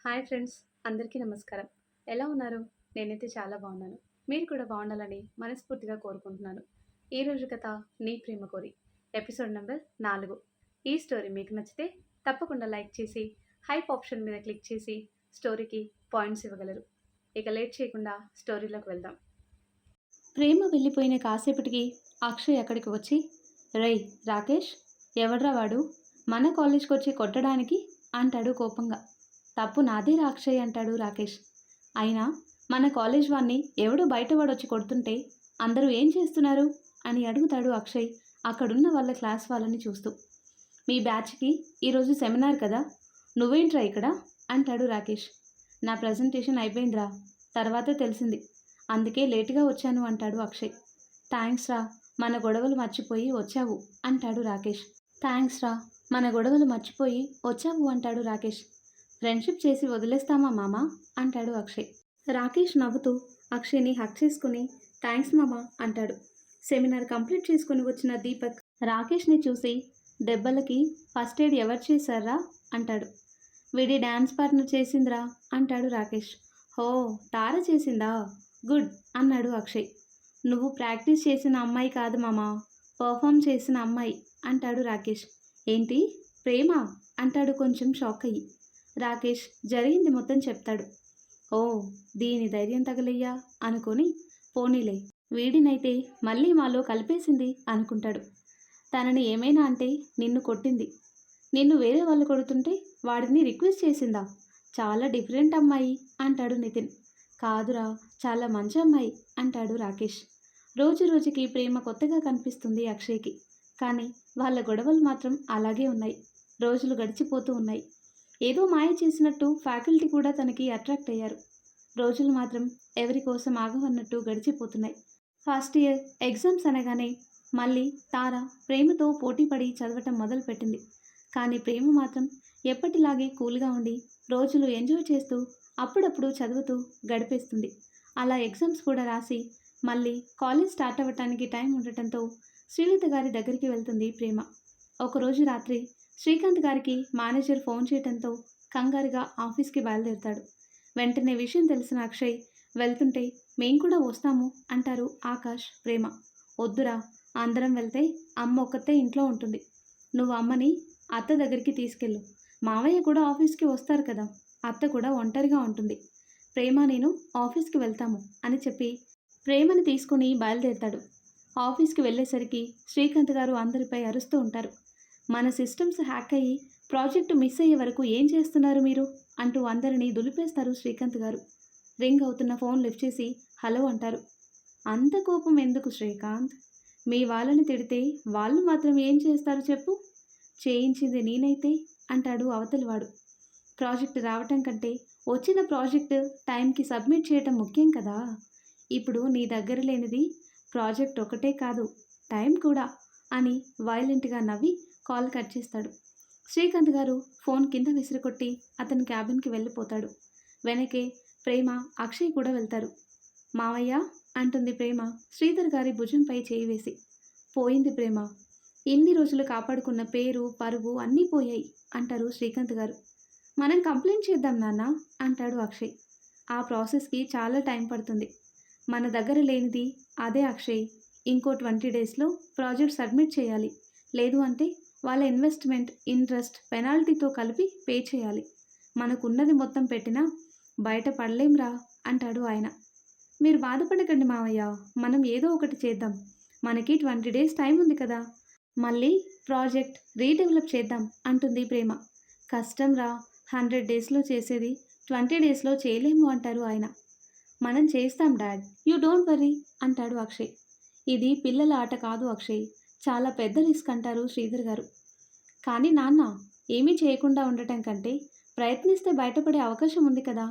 Hi friends, అందరికీ నమస్కారం. ఎలా ఉన్నారు? నేనైతే చాలా బాగున్నాను. మీరు కూడా బాగుండాలని మనస్ఫూర్తిగా కోరుకుంటున్నాను. ఈరోజు కథ నీ ప్రేమ కోరి ఎపిసోడ్ నెంబర్ 4. ఈ స్టోరీ మీకు నచ్చితే తప్పకుండా లైక్ చేసి హైప్ ఆప్షన్ మీద క్లిక్ చేసి స్టోరీకి పాయింట్స్ ఇవ్వగలరు. ఇక లేట్ చేయకుండా స్టోరీలోకి వెళ్దాం. ప్రేమ వెళ్ళిపోయిన కాసేపటికి అక్షయ్ అక్కడికి వచ్చి, రేయ్ రాకేష్, ఎవడ్రా వాడు మన కాలేజ్కి వచ్చి కొట్టడానికి అంటాడు కోపంగా. తప్పు నాదేరా అక్షయ్ అంటాడు రాకేష్. అయినా మన కాలేజ్ వాడిని ఎవడో బయటవాడొచ్చి కొడుతుంటే అందరూ ఏం చేస్తున్నారు అని అడుగుతాడు అక్షయ్ అక్కడున్న వాళ్ళ క్లాస్ వాళ్ళని చూస్తూ. మీ బ్యాచ్కి ఈరోజు సెమినార్ కదా, నువ్వేంట్రా ఇక్కడ అంటాడు రాకేష్. నా ప్రజెంటేషన్ అయిపోయిందిరా, తర్వాతే తెలిసింది, అందుకే లేటుగా వచ్చాను అంటాడు అక్షయ్. థ్యాంక్స్ రా, మన గొడవలు మర్చిపోయి వచ్చావు అంటాడు రాకేష్. థ్యాంక్స్ రా, మన గొడవలు మర్చిపోయి వచ్చావు అంటాడు రాకేష్. ఫ్రెండ్షిప్ చేసి వదిలేస్తామా మామా అంటాడు అక్షయ్. రాకేష్ నవ్వుతూ అక్షయ్ని హక్ చేసుకుని థ్యాంక్స్ మామా అంటాడు. సెమినార్ కంప్లీట్ చేసుకుని వచ్చిన దీపక్ రాకేష్ని చూసి, దెబ్బలకి ఫస్ట్ ఎయిడ్ ఎవరు చేశారా అంటాడు. వీడి డ్యాన్స్ పార్ట్నర్ చేసిందిరా అంటాడు రాకేష్. హో, తార చేసిందా, గుడ్ అన్నాడు అక్షయ్. నువ్వు ప్రాక్టీస్ చేసిన అమ్మాయి కాదు మామా, పర్ఫామ్ చేసిన అమ్మాయి అంటాడు రాకేష్. ఏంటి ప్రేమ అంటాడు కొంచెం షాక్ అయ్యి. రాకేష్ జరిగింది మొత్తం చెప్తాడు. ఓ, దీని ధైర్యం తగలయ్యా అనుకొని పోనీలే, వీడినైతే మళ్ళీ మాలో కలిపేసింది అనుకుంటాడు. తనని ఏమైనా అంటే నిన్ను కొట్టింది, నిన్ను వేరే వాళ్ళు కొడుతుంటే వాడిని రిక్వెస్ట్ చేసిందా, చాలా డిఫరెంట్ అమ్మాయి అంటాడు నితిన్. కాదురా, చాలా మంచి అమ్మాయి అంటాడు రాకేష్. రోజు రోజుకి ప్రేమ కొత్తగా కనిపిస్తుంది అక్షయ్కి, కానీ వాళ్ళ గొడవలు మాత్రం అలాగే ఉన్నాయి. రోజులు గడిచిపోతూ ఉన్నాయి. ఏదో మాయ చేసినట్టు ఫ్యాకల్టీ కూడా తనకి అట్రాక్ట్ అయ్యారు. రోజులు మాత్రం ఎవరి కోసం ఆగవన్నట్టు గడిచిపోతున్నాయి. ఫస్ట్ ఇయర్ ఎగ్జామ్స్ అనగానే మళ్ళీ తార ప్రేమతో పోటీపడి చదవటం మొదలుపెట్టింది. కానీ ప్రేమ మాత్రం ఎప్పటిలాగే కూల్గా ఉండి రోజులు ఎంజాయ్ చేస్తూ అప్పుడప్పుడు చదువుతూ గడిపేస్తుంది. అలా ఎగ్జామ్స్ కూడా రాసి మళ్ళీ కాలేజ్ స్టార్ట్ అవ్వటానికి టైం ఉండటంతో శ్రీలత గారి దగ్గరికి వెళ్తుంది ప్రేమ. ఒకరోజు రాత్రి శ్రీకాంత్ గారికి మేనేజర్ ఫోన్ చేయడంతో కంగారుగా ఆఫీస్కి బయలుదేరుతాడు. వెంటనే విషయం తెలిసిన అక్షయ్ వెళ్తుంటే మేం కూడా వస్తాము అంటారు ఆకాష్, ప్రేమ. వద్దురా, అందరం వెళ్తే అమ్మ ఒక్కతే ఇంట్లో ఉంటుంది, నువ్వు అమ్మని అత్త దగ్గరికి తీసుకెళ్ళు, మావయ్య కూడా ఆఫీస్కి వస్తారు కదా, అత్త కూడా ఒంటరిగా ఉంటుంది, ప్రేమ నేను ఆఫీస్కి వెళ్తాము అని చెప్పి ప్రేమని తీసుకుని బయలుదేరుతాడు. ఆఫీస్కి వెళ్ళేసరికి శ్రీకాంత్ గారు అందరిపై అరుస్తూ ఉంటారు. మన సిస్టమ్స్ హ్యాక్ అయ్యి ప్రాజెక్టు మిస్ అయ్యే వరకు ఏం చేస్తున్నారు మీరు అంటూ అందరినీ దులిపేస్తారు శ్రీకాంత్ గారు. రింగ్ అవుతున్న ఫోన్ లిఫ్ట్ చేసి హలో అంటారు. అంత కోపం ఎందుకు శ్రీకాంత్, మీ వాళ్ళని తిడితే వాళ్ళు మాత్రం ఏం చేస్తారు చెప్పు, చేయించింది నేనైతే అంటాడు అవతలివాడు. ప్రాజెక్టు రావటం కంటే వచ్చిన ప్రాజెక్టు టైంకి సబ్మిట్ చేయటం ముఖ్యం కదా, ఇప్పుడు నీ దగ్గర లేనిది ప్రాజెక్ట్ ఒకటే కాదు, టైం కూడా అని వైలెంట్గా నవ్వి కాల్ కట్ చేస్తాడు. శ్రీకాంత్ గారు ఫోన్ కింద విసిరికొట్టి అతని క్యాబిన్కి వెళ్ళిపోతాడు. వెనకే ప్రేమ, అక్షయ్ కూడా వెళ్తారు. మావయ్య అంటుంది ప్రేమ శ్రీధర్ గారి భుజంపై చేయి వేసి. పోయింది ప్రేమ, ఇన్ని రోజులు కాపాడుకున్న పేరు పరువు అన్నీ పోయాయి అంటారు శ్రీకాంత్ గారు. మనం కంప్లైంట్ చేద్దాం నాన్న అంటాడు అక్షయ్. ఆ ప్రాసెస్కి చాలా టైం పడుతుంది, మన దగ్గర లేనిది అదే అక్షయ్, ఇంకో 20 డేస్లో ప్రాజెక్ట్ సబ్మిట్ చేయాలి, లేదు అంటే వాళ్ళ ఇన్వెస్ట్మెంట్ ఇంట్రెస్ట్ పెనాల్టీతో కలిపి పే చేయాలి, మనకున్నది మొత్తం పెట్టినా బయట పడలేంరా అంటాడు ఆయన. మీరు బాధపడకండి మావయ్య, మనం ఏదో ఒకటి చేద్దాం, మనకి 20 డేస్ టైం ఉంది కదా, మళ్ళీ ప్రాజెక్ట్ రీడెవలప్ చేద్దాం అంటుంది ప్రేమ. కష్టం రా, 100 డేస్లో చేసేది 20 డేస్లో చేయలేము అంటారు ఆయన. మనం చేస్తాం డాడ్, యూ డోంట్ వరీ అంటాడు అక్షయ్. ఇది పిల్లల ఆట కాదు అక్షయ్, చాలా పెద్ద రిస్క్ అంటారు శ్రీధర్ గారు. కానీ నాన్న, ఏమీ చేయకుండా ఉండటం కంటే ప్రయత్నిస్తే బయటపడే అవకాశం ఉంది కదా,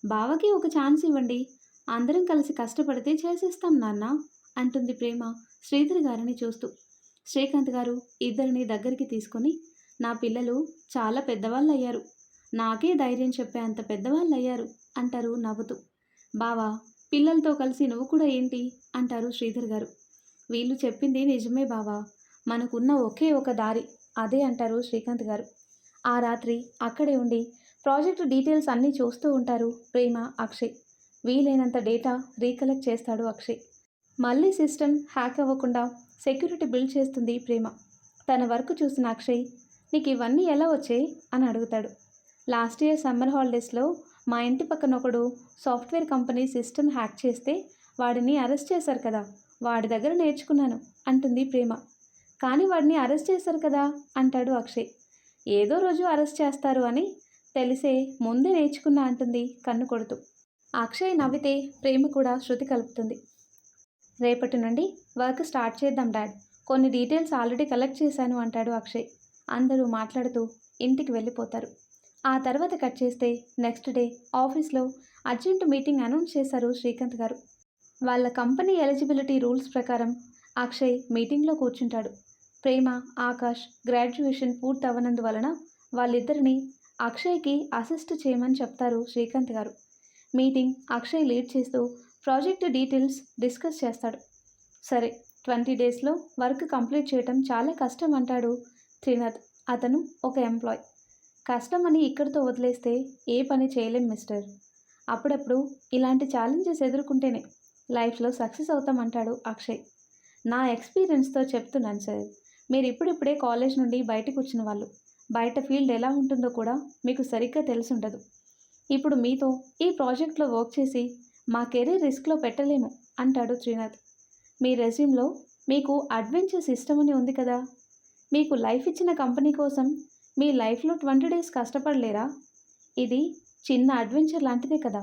బావకి ఒక ఛాన్స్ ఇవ్వండి, అందరం కలిసి కష్టపడితే చేసేస్తాం నాన్న అంటుంది ప్రేమ శ్రీధర్ గారిని చూస్తూ. శ్రీకాంత్ గారు ఇద్దరిని దగ్గరికి తీసుకొని, నా పిల్లలు చాలా పెద్దవాళ్ళు అయ్యారు, నాకే ధైర్యం చెప్పే అంత పెద్దవాళ్ళు అయ్యారు అంటారు నవ్వుతూ. బావా, పిల్లలతో కలిసి నువ్వు కూడా ఏంటి అంటారు శ్రీధర్ గారు. వీళ్ళు చెప్పింది నిజమే బావా, మనకున్న ఒకే ఒక దారి అదే అంటారు శ్రీకాంత్ గారు. ఆ రాత్రి అక్కడే ఉండి ప్రాజెక్ట్ డీటెయిల్స్ అన్నీ చూస్తూ ఉంటారు ప్రేమ, అక్షయ్. వీలైనంత డేటా రీకలెక్ట్ చేస్తాడు అక్షయ్. మళ్ళీ సిస్టమ్ హ్యాక్ అవ్వకుండా సెక్యూరిటీ బిల్డ్ చేస్తుంది ప్రేమ. తన వర్క్ చూసిన అక్షయ్, నీకు ఇవన్నీ ఎలా వచ్చాయి అని అడుగుతాడు. లాస్ట్ ఇయర్ సమ్మర్ హాలిడేస్లో మా ఇంటి పక్కన ఒకడు సాఫ్ట్వేర్ కంపెనీ సిస్టమ్ హ్యాక్ చేస్తే వాడిని అరెస్ట్ చేశారు కదా, వాడి దగ్గర నేర్చుకున్నాను అంటుంది ప్రేమ. కానీ వాడిని అరెస్ట్ చేశారు కదా అంటాడు అక్షయ్. ఏదో రోజు అరెస్ట్ చేస్తారు అని తెలిసే ముందే నేర్చుకున్నా అంటుంది కన్ను కొడుతూ. అక్షయ్ నవ్వితే ప్రేమ కూడా శృతి కలుపుతుంది. రేపటి నుండి వర్క్ స్టార్ట్ చేద్దాం డాడ్, కొన్ని డీటెయిల్స్ ఆల్రెడీ కలెక్ట్ చేశాను అంటాడు అక్షయ్. అందరూ మాట్లాడుతూ ఇంటికి వెళ్ళిపోతారు. ఆ తర్వాత కట్ చేస్తే నెక్స్ట్ డే ఆఫీస్లో అర్జెంట్ మీటింగ్ అనౌన్స్ చేశారు శ్రీకాంత్ గారు. వాళ్ళ కంపెనీ ఎలిజిబిలిటీ రూల్స్ ప్రకారం అక్షయ్ మీటింగ్లో కూర్చుంటాడు. ప్రేమ, ఆకాష్ గ్రాడ్యుయేషన్ పూర్తి అవ్వనందువలన వాళ్ళిద్దరిని అక్షయ్కి అసిస్ట్ చేయమని చెప్తారు శ్రీకాంత్ గారు. మీటింగ్ అక్షయ్ లీడ్ చేస్తూ ప్రాజెక్ట్ డీటెయిల్స్ డిస్కస్ చేస్తాడు. సరే, 20 డేస్లో వర్క్ కంప్లీట్ చేయటం చాలా కష్టం అంటాడు త్రినాథ్. అతను ఒక ఎంప్లాయ్. కష్టం అని ఇక్కడితో వదిలేస్తే ఏ పని చేయలేం మిస్టర్. అప్పుడప్పుడు ఇలాంటి ఛాలెంజెస్ ఎదుర్కొంటేనే లైఫ్లో సక్సెస్ అవుతామంటాడు అక్షయ్. నా ఎక్స్పీరియన్స్తో చెప్తున్నాను సార్, మీరు ఇప్పుడిప్పుడే కాలేజ్ నుండి బయటకు వచ్చిన వాళ్ళు. బయట ఫీల్డ్ ఎలా ఉంటుందో కూడా మీకు సరిగ్గా తెలుసుండదు. ఇప్పుడు మీతో ఈ ప్రాజెక్ట్లో వర్క్ చేసి మా కెరీర్ రిస్క్లో పెట్టలేము అంటాడు త్రినాథ్. మీ రెజ్యూమ్లో మీకు అడ్వెంచర్స్ ఇష్టమని ఉంది కదా, మీకు లైఫ్ ఇచ్చిన కంపెనీ కోసం మీ లైఫ్లో 20 డేస్ కష్టపడలేరా? ఇది చిన్న అడ్వెంచర్ లాంటిదే కదా.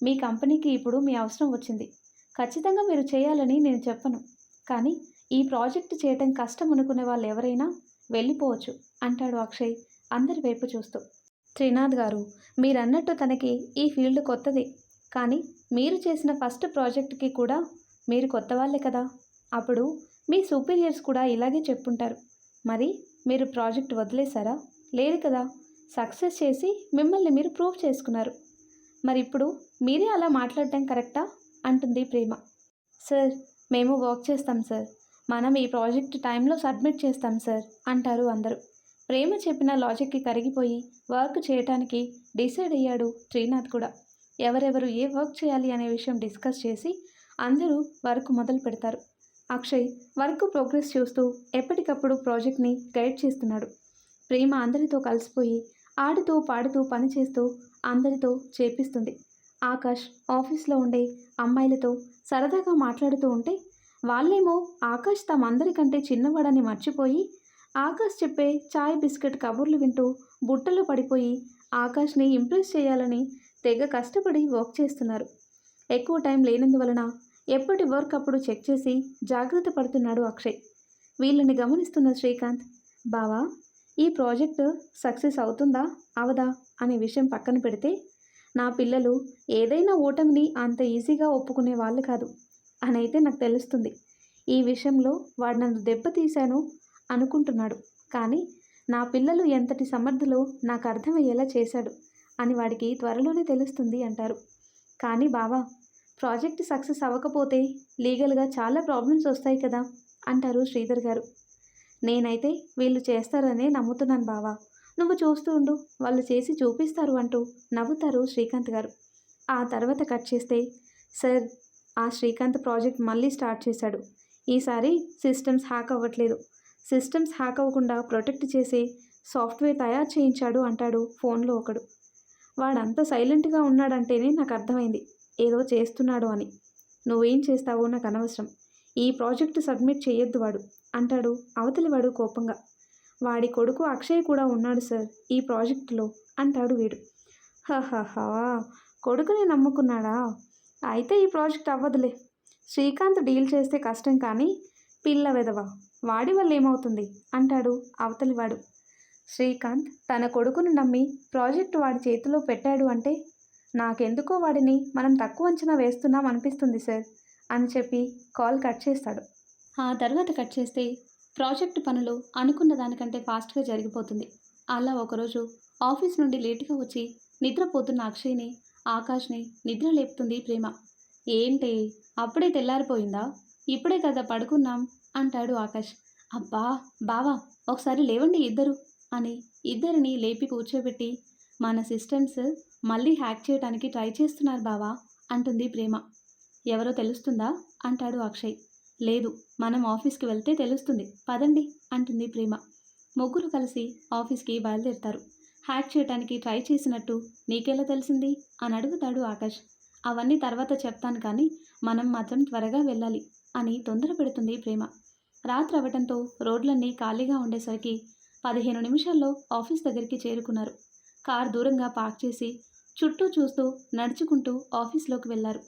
మీ కంపెనీకి ఇప్పుడు మీ అవసరం వచ్చింది. ఖచ్చితంగా మీరు చేయాలని నేను చెప్పను, కానీ ఈ ప్రాజెక్ట్ చేయటం కష్టం అనుకునే వాళ్ళు ఎవరైనా వెళ్ళిపోవచ్చు అంటాడు అక్షయ్ అందరి వైపు చూస్తూ. త్రినాథ్ గారు, మీరన్నట్టు తనకి ఈ ఫీల్డ్ కొత్తది, కానీ మీరు చేసిన ఫస్ట్ ప్రాజెక్ట్కి కూడా మీరు కొత్త వాళ్ళే కదా. అప్పుడు మీ సూపీరియర్స్ కూడా ఇలాగే చెప్పుంటారు. మరి మీరు ప్రాజెక్ట్ వదిలేశారా? లేదు కదా. సక్సెస్ చేసి మిమ్మల్ని మీరు ప్రూవ్ చేసుకున్నారు. మరి ఇప్పుడు మీరే అలా మాట్లాడటం కరెక్టా అంటుంది ప్రేమ. సార్, మేము వర్క్ చేస్తాం సార్, మనం ఈ ప్రాజెక్ట్ టైంలో సబ్మిట్ చేస్తాం సార్ అంటారు అందరూ. ప్రేమ చెప్పిన లాజిక్కి కరిగిపోయి వర్క్ చేయటానికి డిసైడ్ అయ్యాడు శ్రీనాథ్ కూడా. ఎవరెవరు ఏ వర్క్ చేయాలి అనే విషయం డిస్కస్ చేసి అందరూ వర్క్ మొదలు పెడతారు. అక్షయ్ వర్క్ ప్రోగ్రెస్ చూస్తూ ఎప్పటికప్పుడు ప్రాజెక్ట్ని గైడ్ చేస్తున్నాడు. ప్రేమ అందరితో కలిసిపోయి ఆడుతూ పాడుతూ పనిచేస్తూ అందరితో చేపిస్తుంది. ఆకాష్ ఆఫీస్లో ఉండే అమ్మాయిలతో సరదాగా మాట్లాడుతూ ఉంటే వాళ్ళేమో ఆకాష్ తమందరికంటే చిన్నవాడని మర్చిపోయి ఆకాష్ చెప్పే చాయ్ బిస్కెట్ కబుర్లు వింటూ బుట్టలో పడిపోయి ఆకాష్ని ఇంప్రెస్ చేయాలని తెగ కష్టపడి వర్క్ చేస్తున్నారు. ఎక్కువ టైం లేనందువలన ఎప్పటి వర్క్ అప్పుడు చెక్ చేసి జాగ్రత్త పడుతున్నాడు అక్షయ్. వీళ్ళని గమనిస్తున్న శ్రీకాంత్, బావా, ఈ ప్రాజెక్టు సక్సెస్ అవుతుందా అవదా అనే విషయం పక్కన పెడితే నా పిల్లలు ఏదైనా ఓటమిని అంత ఈజీగా ఒప్పుకునే వాళ్ళు కాదు అని అయితే నాకు తెలుస్తుంది. ఈ విషయంలో వాడు నన్ను దెబ్బతీశాను అనుకుంటున్నాడు, కానీ నా పిల్లలు ఎంతటి సమర్థులో నాకు అర్థమయ్యేలా చేశాడు అని వాడికి త్వరలోనే తెలుస్తుంది అంటారు. కానీ బావా, ప్రాజెక్ట్ సక్సెస్ అవ్వకపోతే లీగల్గా చాలా ప్రాబ్లమ్స్ వస్తాయి కదా అంటారు శ్రీధర్ గారు. నేనైతే వీళ్ళు చేస్తారనే నమ్ముతున్నాను బావా, నువ్వు చూస్తూ ఉండు, వాళ్ళు చేసి చూపిస్తారు అంటూ నవ్వుతారు శ్రీకాంత్ గారు. ఆ తర్వాత కట్ చేస్తే, సార్, ఆ శ్రీకాంత్ ప్రాజెక్ట్ మళ్ళీ స్టార్ట్ చేశాడు. ఈసారి సిస్టమ్స్ హ్యాక్ అవ్వట్లేదు. సిస్టమ్స్ హ్యాక్ అవ్వకుండా ప్రొటెక్ట్ చేసే సాఫ్ట్వేర్ తయారు చేయించాడు అంటాడు ఫోన్లో ఒకడు. వాడంతా సైలెంట్గా ఉన్నాడంటేనే నాకు అర్థమైంది ఏదో చేస్తున్నాడు అని. నువ్వేం చేస్తావో నాకు అనవసరం. ఈ ప్రాజెక్టు సబ్మిట్ చేయొద్దు వాడు అంటాడు అవతలివాడు కోపంగా. వాడి కొడుకు అక్షయ్ కూడా ఉన్నాడు సార్ ఈ ప్రాజెక్టులో అంటాడు వీడు. హహహా, కొడుకుని నమ్ముకున్నాడా? అయితే ఈ ప్రాజెక్ట్ అవ్వదులే. శ్రీకాంత్ డీల్ చేస్తే కష్టం, కానీ పిల్ల వెదవ, వాడి వల్ల ఏమవుతుంది అంటాడు అవతలివాడు. శ్రీకాంత్ తన కొడుకును నమ్మి ప్రాజెక్టు వాడి చేతిలో పెట్టాడు అంటే నాకెందుకో వాడిని మనం తక్కువ అంచనా వేస్తున్నాం అనిపిస్తుంది సార్ అని చెప్పి కాల్ కట్ చేస్తాడు. ఆ తర్వాత కట్ చేస్తే ప్రాజెక్టు పనులు అనుకున్న దానికంటే ఫాస్ట్గా జరిగిపోతుంది. అలా ఒకరోజు ఆఫీస్ నుండి లేటుగా వచ్చి నిద్రపోతున్న అక్షయ్ని, ఆకాష్ని నిద్ర లేపుతుంది ప్రేమ. ఏంటి, అప్పుడే తెల్లారిపోయిందా? ఇప్పుడే కదా పడుకున్నాం అంటాడు ఆకాష్. అబ్బా బావా, ఒకసారి లేవండి ఇద్దరు అని ఇద్దరిని లేపి కూర్చోబెట్టి మన సిస్టమ్స్ మళ్ళీ హ్యాక్ చేయడానికి ట్రై చేస్తున్నారు బావా అంటుంది ప్రేమ. ఎవరో తెలుస్తుందా అంటాడు అక్షయ్. లేదు, మనం ఆఫీస్కి వెళ్తే తెలుస్తుంది, పదండి అంటుంది ప్రేమ. ముగ్గురు కలిసి ఆఫీస్కి బయలుదేరుతారు. హ్యాక్ చేయడానికి ట్రై చేసినట్టు నీకెలా తెలిసింది అని అడుగుతాడు ఆకాష్. అవన్నీ తర్వాత చెప్తాను కానీ మనం మాత్రం త్వరగా వెళ్ళాలి అని తొందర పెడుతుంది ప్రేమ. రాత్రి అవ్వటంతో రోడ్లన్నీ ఖాళీగా ఉండేసరికి 15 నిమిషాల్లో ఆఫీస్ దగ్గరికి చేరుకున్నారు. కార్ దూరంగా పార్క్ చేసి చుట్టూ చూస్తూ నడుచుకుంటూ ఆఫీస్లోకి వెళ్లారు.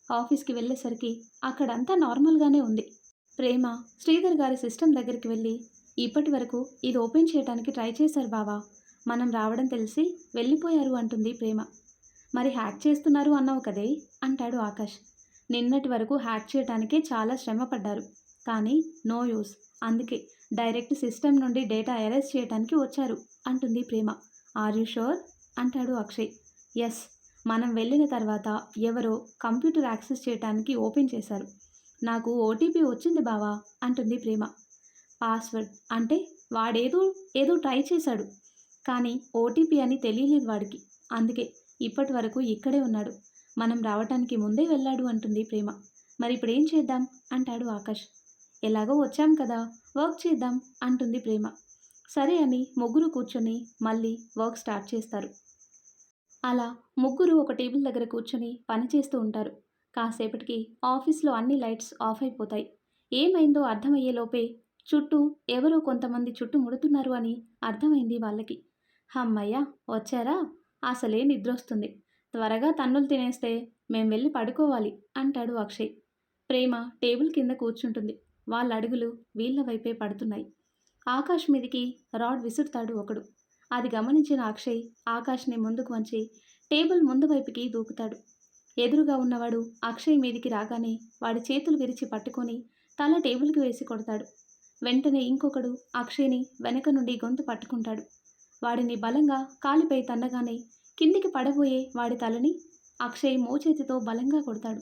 ఆఫీస్కి వెళ్ళేసరికి అక్కడంతా నార్మల్గానే ఉంది. ప్రేమ శ్రీధర్ గారి సిస్టమ్ దగ్గరికి వెళ్ళి, ఇప్పటి వరకు ఇది ఓపెన్ చేయడానికి ట్రై చేశారు బావా, మనం రావడం తెలిసి వెళ్ళిపోయారు అంటుంది ప్రేమ. మరి హ్యాక్ చేస్తున్నారు అన్నావు కదే అంటాడు ఆకాష్. నిన్నటి వరకు హ్యాక్ చేయడానికే చాలా శ్రమ పడ్డారు, కానీ నో యూస్, అందుకే డైరెక్ట్ సిస్టమ్ నుండి డేటా ఎరేజ్ చేయడానికి వచ్చారు అంటుంది ప్రేమ. ఆర్ యూ షూర్ అంటాడు అక్షయ్. ఎస్, మనం వెళ్ళిన తర్వాత ఎవరో కంప్యూటర్ యాక్సెస్ చేయడానికి ఓపెన్ చేశారు. నాకు ఓటీపీ వచ్చింది బావా అంటుంది ప్రేమ. పాస్వర్డ్ అంటే వాడేదో ఏదో ట్రై చేశాడు, కానీ ఓటీపీ అని తెలియలేదు వాడికి, అందుకే ఇప్పటి వరకు ఇక్కడే ఉన్నాడు, మనం రావటానికి ముందే వెళ్ళాడు అంటుంది ప్రేమ. మరి ఇప్పుడు ఏం చేద్దాం అంటాడు ఆకాష్. ఎలాగో వచ్చాం కదా, వర్క్ చేద్దాం అంటుంది ప్రేమ. సరే అని ముగ్గురు కూర్చొని మళ్ళీ వర్క్ స్టార్ట్ చేస్తారు. అలా ముగ్గురు ఒక టేబుల్ దగ్గర కూర్చొని పని చేస్తూ ఉంటారు. కాసేపటికి ఆఫీస్లో అన్ని లైట్స్ ఆఫ్ అయిపోతాయి. ఏమైందో అర్థమయ్యేలోపే చుట్టూ ఎవరో కొంతమంది చుట్టుముడుతున్నారు అని అర్థమైంది వాళ్ళకి. హమ్మయ్య, వచ్చారా, అసలే నిద్రొస్తుంది, త్వరగా తన్నులు తినేస్తే మేం వెళ్ళి పడుకోవాలి అంటాడు అక్షయ్. ప్రేమ టేబుల్ కింద కూర్చుంటుంది. వాళ్ళ అడుగులు వీళ్ళ వైపే పడుతున్నాయి. ఆకాష్ మీదికి రాడ్ విసురుతాడు ఒకడు. అది గమనించిన అక్షయ్ ఆకాష్ని ముందుకు వంచి టేబుల్ ముందు వైపుకి దూకుతాడు. ఎదురుగా ఉన్నవాడు అక్షయ్ మీదికి రాగానే వాడి చేతులు విరిచి పట్టుకొని తల టేబుల్కి వేసి కొడతాడు. వెంటనే ఇంకొకడు అక్షయ్ని వెనక నుండి గొంతు పట్టుకుంటాడు. వాడిని బలంగా కాలిపై తన్నగానే కిందికి పడబోయే వాడి తలని అక్షయ్ మోచేతితో బలంగా కొడతాడు.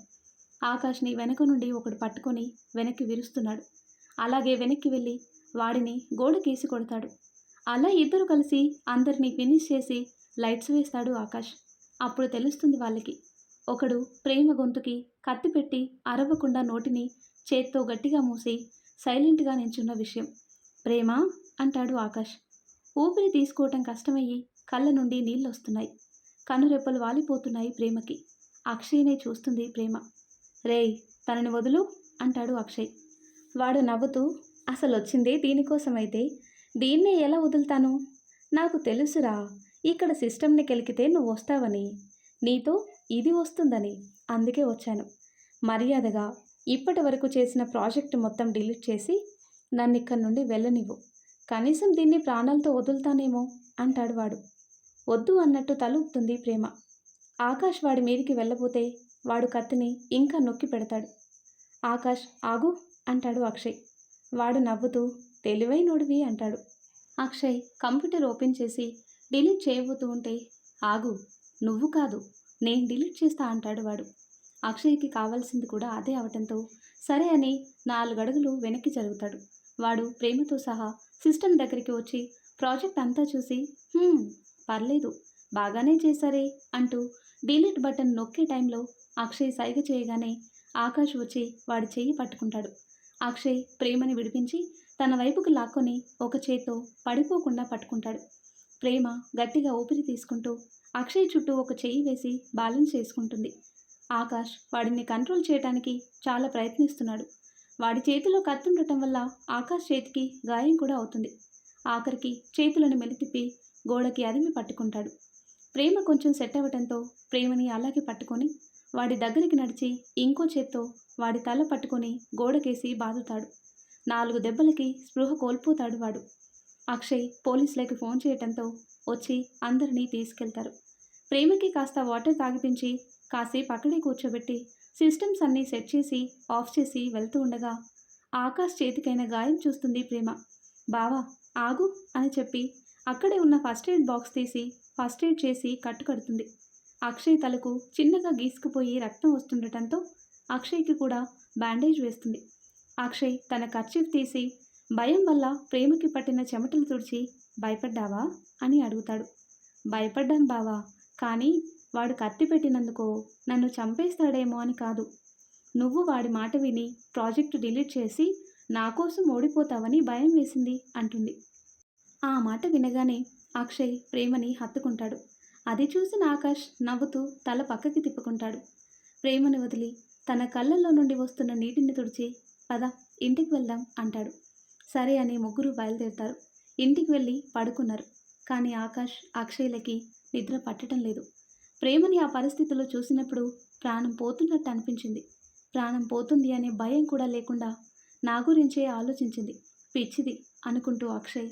ఆకాష్ని వెనక నుండి ఒకడు పట్టుకొని వెనక్కి విరుస్తున్నాడు. అలాగే వెనక్కి వెళ్ళి వాడిని గోడకేసి కొడతాడు. అలా ఇద్దరు కలిసి అందరినీ ఫినిష్ చేసి లైట్స్ వేస్తాడు ఆకాష్. అప్పుడు తెలుస్తుంది వాళ్ళకి, ఒకడు ప్రేమ గొంతుకి కత్తి పెట్టి అరవకుండా నోటిని చేత్తో గట్టిగా మూసి సైలెంట్గా నించున్న విషయం. ప్రేమ అంటాడు ఆకాష్. ఊపిరి తీసుకోవటం కష్టమయ్యి కళ్ళ నుండి నీళ్ళొస్తున్నాయి. కనురెప్పలు వాలిపోతున్నాయి ప్రేమకి. అక్షయ్నే చూస్తుంది ప్రేమ. రేయ్, తనని వదులు అంటాడు అక్షయ్. వాడు నవ్వుతూ, అసలొచ్చిందే దీనికోసమైతే దీన్నే ఎలా వదులుతాను, నాకు తెలుసురా, ఇక్కడ సిస్టమ్ని కెలికితే నువ్వు వస్తావని, నీతో ఇది వస్తుందని, అందుకే వచ్చాను. మర్యాదగా ఇప్పటి వరకు చేసిన ప్రాజెక్ట్ మొత్తం డిలీట్ చేసి నన్ను ఇక్కడి నుండి వెళ్ళనివ్వు, కనీసం దీన్ని ప్రాణాలతో వదులుతానేమో అంటాడు వాడు. వద్దు అన్నట్టు తలూపుతుంది ప్రేమ. ఆకాష్ వాడి మీదికి వెళ్ళబోతే వాడు కత్తిని ఇంకా నొక్కి పెడతాడు. ఆకాష్ ఆగు అంటాడు అక్షయ్. వాడు నవ్వుతూ తెలివైనోడివి అంటాడు. అక్షయ్ కంప్యూటర్ ఓపెన్ చేసి డిలీట్ చేయబోతూ ఉంటే, ఆగు, నువ్వు కాదు నేను డిలీట్ చేస్తా అంటాడు వాడు. అక్షయ్కి కావాల్సింది కూడా అదే అవటంతో సరే అని 4 అడుగులు వెనక్కి జరుగుతాడు. వాడు ప్రేమతో సహా సిస్టమ్ దగ్గరికి వచ్చి ప్రాజెక్ట్ అంతా చూసి, పర్లేదు, బాగానే చేశారే అంటూ డిలీట్ బటన్ నొక్కే టైంలో అక్షయ్ సైగ చేయగానే ఆకాష్ వచ్చి వాడి చెయ్యి పట్టుకుంటాడు. అక్షయ్ ప్రేమని విడిపించి తన వైపుకు లాక్కొని ఒక చేత్తో పడిపోకుండా పట్టుకుంటాడు. ప్రేమ గట్టిగా ఊపిరి తీసుకుంటూ అక్షయ్ చుట్టూ ఒక చెయ్యి వేసి బ్యాలెన్స్ చేసుకుంటుంది. ఆకాష్ వాడిని కంట్రోల్ చేయడానికి చాలా ప్రయత్నిస్తున్నాడు. వాడి చేతిలో కత్తుండటం వల్ల ఆకాష్ చేతికి గాయం కూడా అవుతుంది. ఆఖరికి చేతులను మెలితిప్పి గోడకి అదిమి పట్టుకుంటాడు. ప్రేమ కొంచెం సెట్ అవ్వటంతో ప్రేమని అలాగే పట్టుకొని వాడి దగ్గరికి నడిచి ఇంకో చేత్తో వాడి తల పట్టుకొని గోడకేసి బాదుతాడు. 4 దెబ్బలకి స్పృహ కోల్పోతాడు వాడు. అక్షయ్ పోలీసులకి ఫోన్ చేయటంతో వచ్చి అందరినీ తీసుకెళ్తారు. ప్రేమకి కాస్త వాటర్ తాగిపించి కాసేపు అక్కడే కూర్చోబెట్టి సిస్టమ్స్ అన్నీ సెట్ చేసి ఆఫ్ చేసి వెళ్తూ ఉండగా ఆకాష్ చేతికైన గాయం చూస్తుంది ప్రేమ. బావా ఆగు అని చెప్పి అక్కడే ఉన్న ఫస్ట్ ఎయిడ్ బాక్స్ తీసి ఫస్ట్ ఎయిడ్ చేసి కట్టుకడుతుంది. అక్షయ్ తలకు చిన్నగా గీసుకుపోయి రక్తం వస్తుండటంతో అక్షయ్కి కూడా బ్యాండేజ్ వేస్తుంది. అక్షయ్ తన కర్చీఫ్ తీసి భయం వల్ల ప్రేమకి పట్టిన చెమటలు తుడిచి, భయపడ్డావా అని అడుగుతాడు. భయపడ్డాను బావా. కానీ వాడు కత్తి పెట్టినందుకో నన్ను చంపేస్తాడేమో అని కాదు. నువ్వు వాడి మాట విని ప్రాజెక్టు డిలీట్ చేసి నా కోసం ఓడిపోతావని భయం వేసింది అంటుంది. ఆ మాట వినగానే అక్షయ్ ప్రేమని హత్తుకుంటాడు. అది చూసిన ఆకాష్ నవ్వుతూ తల పక్కకి తిప్పుకుంటాడు. ప్రేమను వదిలి తన కళ్ళల్లో నుండి వస్తున్న నీటిని తుడిచి పద ఇంటికి వెళ్దాం అంటాడు. సరే అని ముగ్గురు బయలుదేరుతారు. ఇంటికి వెళ్ళి పడుకున్నారు. కానీ ఆకాష్ అక్షయ్లకి నిద్ర పట్టడం లేదు. ప్రేమని ఆ పరిస్థితిలో చూసినప్పుడు ప్రాణం పోతున్నట్టు అనిపించింది. ప్రాణం పోతుంది అనే భయం కూడా లేకుండా నా గురించే ఆలోచించింది. పిచ్చిది అనుకుంటూ అక్షయ్,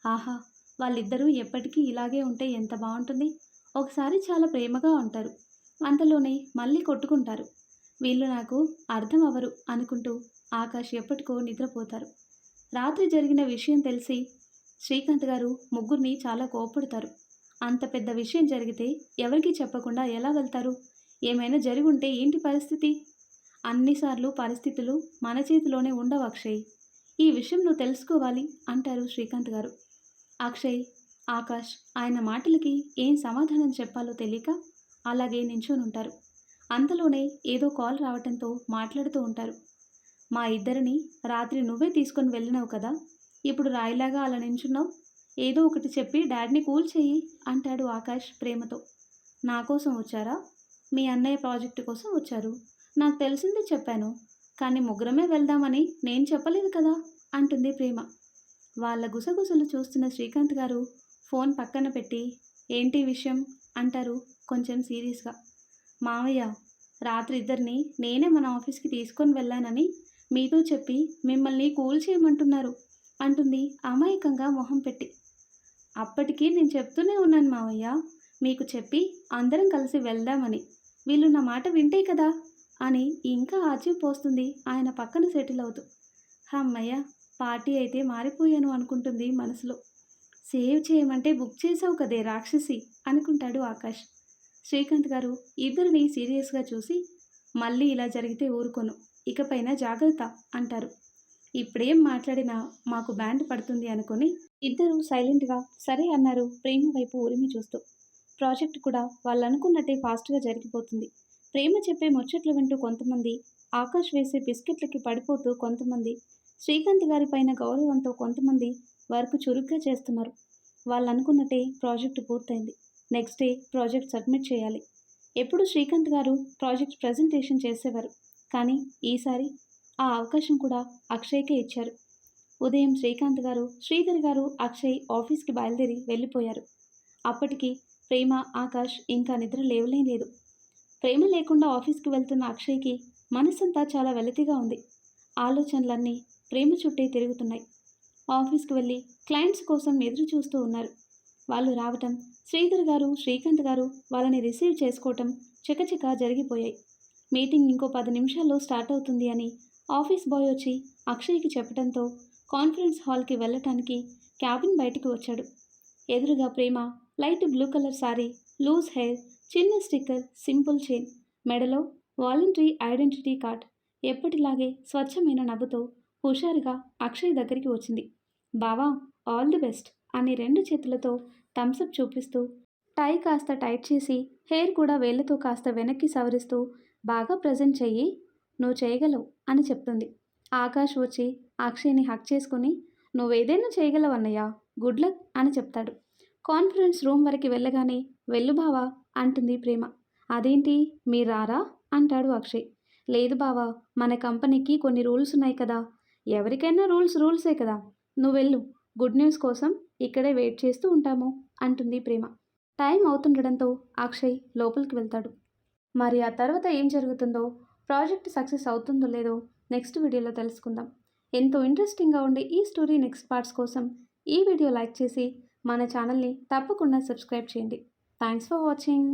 ఆహా, వాళ్ళిద్దరూ ఎప్పటికీ ఇలాగే ఉంటే ఎంత బాగుంటుంది. ఒకసారి చాలా ప్రేమగా ఉంటారు, అంతలోనే మళ్ళీ కొట్టుకుంటారు. వీళ్ళు నాకు అర్థం అవ్వరు అనుకుంటూ ఆకాష్ ఎప్పటికో నిద్రపోతారు. రాత్రి జరిగిన విషయం తెలిసి శ్రీకాంత్ గారు ముగ్గురిని చాలా కోపడతారు. అంత పెద్ద విషయం జరిగితే ఎవరికీ చెప్పకుండా ఎలా వెళ్తారు? ఏమైనా జరిగి ఉంటే ఏంటి పరిస్థితి? అన్నిసార్లు పరిస్థితులు మన చేతిలోనే ఉండవు అక్షయ్. ఈ విషయం నువ్వు తెలుసుకోవాలి అంటారు శ్రీకాంత్ గారు. అక్షయ్, ఆకాష్ ఆయన మాటలకి ఏం సమాధానం చెప్పాలో తెలియక అలాగే నించొని ఉంటారు. అంతలోనే ఏదో కాల్ రావటంతో మాట్లాడుతూ ఉంటారు. మా ఇద్దరిని రాత్రి నువ్వే తీసుకొని వెళ్ళినావు కదా, ఇప్పుడు రాయిలాగా అలా నించున్నావు. ఏదో ఒకటి చెప్పి డాడీని కూల్ చెయ్యి అంటాడు ఆకాష్ ప్రేమతో. నా కోసం వచ్చారా? మీ అన్నయ్య ప్రాజెక్టు కోసం వచ్చారు. నాకు తెలిసిందే చెప్పాను. కానీ ముగ్గురమే వెళ్దామని నేను చెప్పలేదు కదా అంటుంది ప్రేమ. వాళ్ళ గుసగుసలు చూస్తున్న శ్రీకాంత్ గారు ఫోన్ పక్కన పెట్టి ఏంటి విషయం అంటారు కొంచెం సీరియస్గా. మావయ్య, రాత్రి ఇద్దరిని నేనే మన ఆఫీస్కి తీసుకొని వెళ్ళానని మీతో చెప్పి మిమ్మల్ని కూల్ చేయమంటున్నారు అంటుంది అమాయకంగా మొహం పెట్టి. అప్పటికీ నేను చెప్తూనే ఉన్నాను మావయ్య, మీకు చెప్పి అందరం కలిసి వెళ్దామని. వీళ్ళు నా మాట వింటే కదా అని ఇంకా ఆజ్యం పోస్తుంది ఆయన పక్కన సెటిల్ అవుతూ. అమ్మయ్య, పార్టీ అయితే మారిపోయాను అనుకుంటుంది మనసులో. సేవ్ చేయమంటే బుక్ చేసావు కదే రాక్షసి అనుకుంటాడు ఆకాష్. శ్రీకాంత్ గారు ఇద్దరిని సీరియస్గా చూసి మళ్ళీ ఇలా జరిగితే ఊరుకోను, ఇకపైన జాగ్రత్త అంటారు. ఇప్పుడేం మాట్లాడినా మాకు బ్యాండ్ పడుతుంది అనుకుని ఇద్దరు సైలెంట్గా సరే అన్నారు ప్రేమ వైపు ఉరిమి చూస్తూ. ప్రాజెక్ట్ కూడా వాళ్ళు అనుకున్నట్టే ఫాస్ట్గా జరిగిపోతుంది. ప్రేమ చెప్పే ముచ్చట్లు వింటూ కొంతమంది, ఆకాష్ వేసే బిస్కెట్లకి పడిపోతూ కొంతమంది, శ్రీకాంత్ గారి పైన గౌరవంతో కొంతమంది వర్క్ చురుగ్గా చేస్తున్నారు. వాళ్ళు అనుకున్నట్టే ప్రాజెక్టు పూర్తయింది. నెక్స్ట్ డే ప్రాజెక్ట్ సబ్మిట్ చేయాలి. ఎప్పుడు శ్రీకాంత్ గారు ప్రాజెక్ట్ ప్రజెంటేషన్ చేసేవారు, కానీ ఈసారి ఆ అవకాశం కూడా అక్షయ్కే ఇచ్చారు. ఉదయం శ్రీకాంత్ గారు, శ్రీధర్ గారు, అక్షయ్ ఆఫీస్కి బయలుదేరి వెళ్ళిపోయారు. అప్పటికి ప్రేమ, ఆకాష్ ఇంకా నిద్ర లేవలేదు. ప్రేమ లేకుండా ఆఫీస్కి వెళ్తున్న అక్షయ్కి మనసంతా చాలా వెలితిగా ఉంది. ఆలోచనలన్నీ ప్రేమ చుట్టే తిరుగుతున్నాయి. ఆఫీస్కి వెళ్ళి క్లయింట్స్ కోసం ఎదురు చూస్తూ ఉన్నారు. వాళ్ళు రావటం, శ్రీధర్ గారు, శ్రీకాంత్ గారు వాళ్ళని రిసీవ్ చేసుకోవటం చకచకా జరిగిపోయాయి. మీటింగ్ ఇంకో 10 నిమిషాల్లో స్టార్ట్ అవుతుంది అని ఆఫీస్ బాయ్ వచ్చి అక్షయ్కి చెప్పడంతో కాన్ఫరెన్స్ హాల్కి వెళ్ళటానికి క్యాబిన్ బయటికి వచ్చాడు. ఎదురుగా Prema light blue colour sari, loose hair, చిన్న స్టిక్కర్, సింపుల్ చైన్, మెడలో వాలంటరీ ఐడెంటిటీ కార్డ్, ఎప్పటిలాగే స్వచ్ఛమైన నవ్వుతో హుషారుగా అక్షయ్ దగ్గరికి వచ్చింది. బావా, ఆల్ ది బెస్ట్ అని 2 చేతులతో థమ్సప్ చూపిస్తూ టై కాస్త టైట్ చేసి హెయిర్ కూడా వేళ్లతో కాస్త వెనక్కి సవరిస్తూ బాగా ప్రజెంట్ చెయ్యి, నువ్వు చేయగలవు అని చెప్తుంది. ఆకాష్ వచ్చి అక్షయ్ని హక్ చేసుకుని నువ్వేదైనా చేయగలవు అన్నయ్య, గుడ్ లక్ అని చెప్తాడు. కాన్ఫరెన్స్ రూమ్ వరకు వెళ్ళగానే వెళ్ళు బావా అంటుంది ప్రేమ. అదేంటి మీరు రారా అంటాడు అక్షయ్. లేదు బావా, మన కంపెనీకి కొన్ని రూల్స్ ఉన్నాయి కదా, ఎవరికైనా రూల్సే కదా, నువ్వు వెళ్ళు, గుడ్ న్యూస్ కోసం ఇక్కడే వెయిట్ చేస్తూ ఉంటాము అంటుంది ప్రేమ. టైం అవుతుండడంతో అక్షయ్ లోపలికి వెళ్తాడు. మరి ఆ తర్వాత ఏం జరుగుతుందో, ప్రాజెక్ట్ సక్సెస్ అవుతుందో లేదో నెక్స్ట్ వీడియోలో తెలుసుకుందాం. ఎంతో ఇంట్రెస్టింగ్గా ఉండే ఈ స్టోరీ నెక్స్ట్ పార్ట్స్ కోసం ఈ వీడియో లైక్ చేసి మన ఛానల్ని తప్పకుండా సబ్స్క్రైబ్ చేయండి. Thanks for watching.